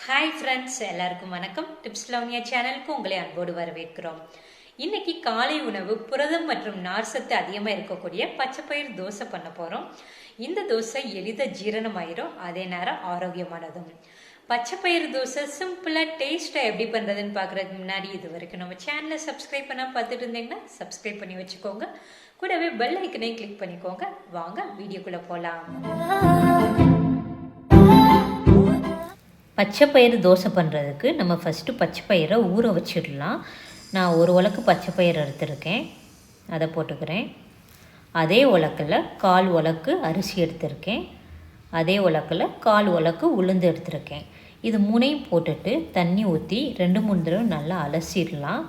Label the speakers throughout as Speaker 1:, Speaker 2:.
Speaker 1: Hi friends, எல்லாருக்கும் வணக்கம். Tips லவ்னியா சேனலுக்கு உங்களை அன்போடு வரவேற்கிறோம். இன்னைக்கு காலை உணவு புரதம் மற்றும் நார்சத்து அதிகமாக இருக்கக்கூடிய பச்சைப்பயிர் தோசை பண்ண போகிறோம். இந்த தோசை எளிதாக ஜீரணமாயிரும், அதே நேரம் ஆரோக்கியமானதும். பச்சைப்பயிர் தோசை சிம்பிளாக டேஸ்ட்டாக எப்படி பண்ணுறதுன்னு பார்க்குறதுக்கு முன்னாடி இது வரைக்கும் நம்ம சேனலை சப்ஸ்கிரைப் பண்ணால் பார்த்துட்டு இருந்தீங்கன்னா சப்ஸ்கிரைப் பண்ணி வச்சுக்கோங்க. கூடவே பெல் ஐக்கனையும் கிளிக் பண்ணிக்கோங்க. வாங்க வீடியோக்குள்ளே போகலாம். பச்சைப்பயிறு தோசை பண்ணுறதுக்கு நம்ம ஃபஸ்ட்டு பச்சைப்பயிரை ஊற வச்சிடலாம். நான் ஒரு உலக்கு பச்சைப்பயிறு எடுத்திருக்கேன், அதை போட்டுக்கிறேன். அதே உலக்கில் 1/4 உலக்கு அரிசி எடுத்திருக்கேன். அதே உலக்கில் 1/4 உலக்கு உளுந்து எடுத்திருக்கேன். இது மூணையும் போட்டுட்டு தண்ணி ஊற்றி 2-3 தடவை நல்லா அலசிடலாம்.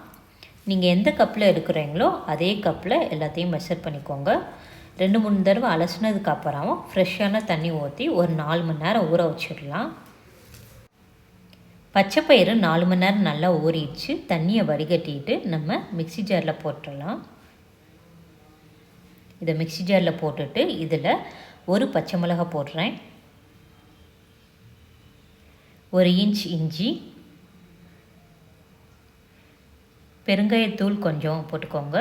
Speaker 1: நீங்கள் எந்த கப்பில் எடுக்கிறீங்களோ அதே கப்பில் எல்லாத்தையும் மெஷர் பண்ணிக்கோங்க. 2-3 தடவை அலசினதுக்கு அப்புறம் ஃப்ரெஷ்ஷான தண்ணி ஊற்றி ஒரு 4 மணி நேரம் ஊற வச்சிடலாம். பச்சைப்பயிறு 4 மணி நேரம் நல்லா ஊறிடுச்சு. தண்ணியை வடிகட்டிட்டு நம்ம மிக்ஸி ஜாரில் போட்டுடலாம். இதை மிக்ஸி ஜாரில் போட்டுட்டு இதில் ஒரு பச்சை மிளகாய் போடுறேன், 1 இன்ச் இஞ்சி, பெருங்காயத்தூள் கொஞ்சம் போட்டுக்கோங்க.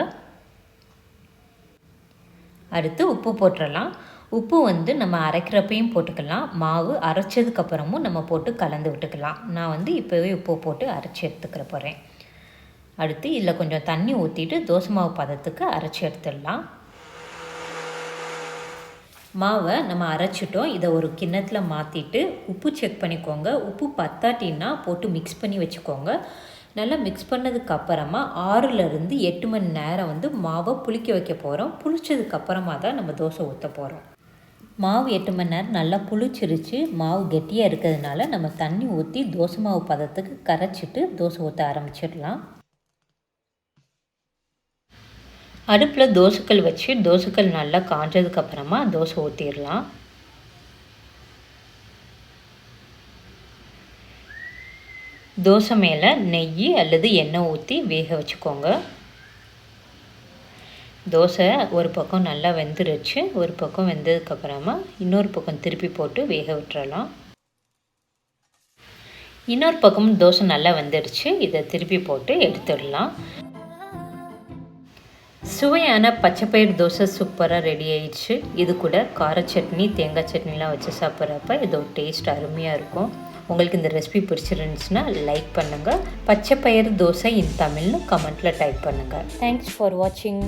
Speaker 1: அடுத்து உப்பு போட்டுடலாம். உப்பு நம்ம அரைக்கிறப்பையும் போட்டுக்கலாம், மாவு அரைச்சதுக்கப்புறமும் நம்ம போட்டு கலந்து விட்டுக்கலாம். நான் இப்போவே உப்பு போட்டு அரைச்சி எடுத்துக்கிற போகிறேன். அடுத்து இதில் கொஞ்சம் தண்ணி ஊற்றிட்டு தோசை மாவு பதத்துக்கு அரைச்சி எடுத்துடலாம். மாவை நம்ம அரைச்சிட்டோம். இதை ஒரு கிண்ணத்தில் மாற்றிட்டு உப்பு செக் பண்ணிக்கோங்க. உப்பு பத்தாட்டின்னா போட்டு மிக்ஸ் பண்ணி வச்சுக்கோங்க. நல்லா மிக்ஸ் பண்ணதுக்கப்புறமா 6லேருந்து 8 மணி நேரம் மாவை புளிக்க வைக்க போகிறோம். புளிச்சதுக்கப்புறமா தான் நம்ம தோசை ஊற்ற போகிறோம். மாவு 8 மணி நேரம் நல்லா புளிச்சிருச்சு. மாவு கெட்டியாக இருக்கிறதுனால நம்ம தண்ணி ஊற்றி தோசை மாவு பதத்துக்கு கரைச்சிட்டு தோசை ஊற்ற ஆரம்பிச்சிடலாம். அடுப்பில் தோசைக்கல் வச்சு தோசைக்கல் நல்லா காஞ்சதுக்கப்புறமா தோசை ஊற்றிடலாம். தோசை மேலே நெய் அல்லது எண்ணெய் ஊற்றி வேக வச்சுக்கோங்க. தோசை ஒரு பக்கம் நல்லா வெந்துருச்சு. ஒரு பக்கம் வெந்ததுக்கப்புறமா இன்னொரு பக்கம் திருப்பி போட்டு வேக விட்டுறலாம். இன்னொரு பக்கம் தோசை நல்லா வெந்துருச்சு. இதை திருப்பி போட்டு எடுத்துடலாம். சுவையான பச்சைப்பயிறு தோசை சூப்பராக ரெடி ஆயிடுச்சு. இது கூட கார சட்னி, தேங்காய் சட்னிலாம் வச்சு சாப்பிட்றப்ப இது ஒரு டேஸ்ட் அருமையாக இருக்கும். உங்களுக்கு இந்த ரெசிபி பிடிச்சிருந்துச்சுன்னா லைக் பண்ணுங்கள். பச்சைப்பயிறு தோசை இன் தமிழ்னு கமெண்ட்டில் டைப் பண்ணுங்கள். தேங்க்ஸ் ஃபார் வாட்சிங்.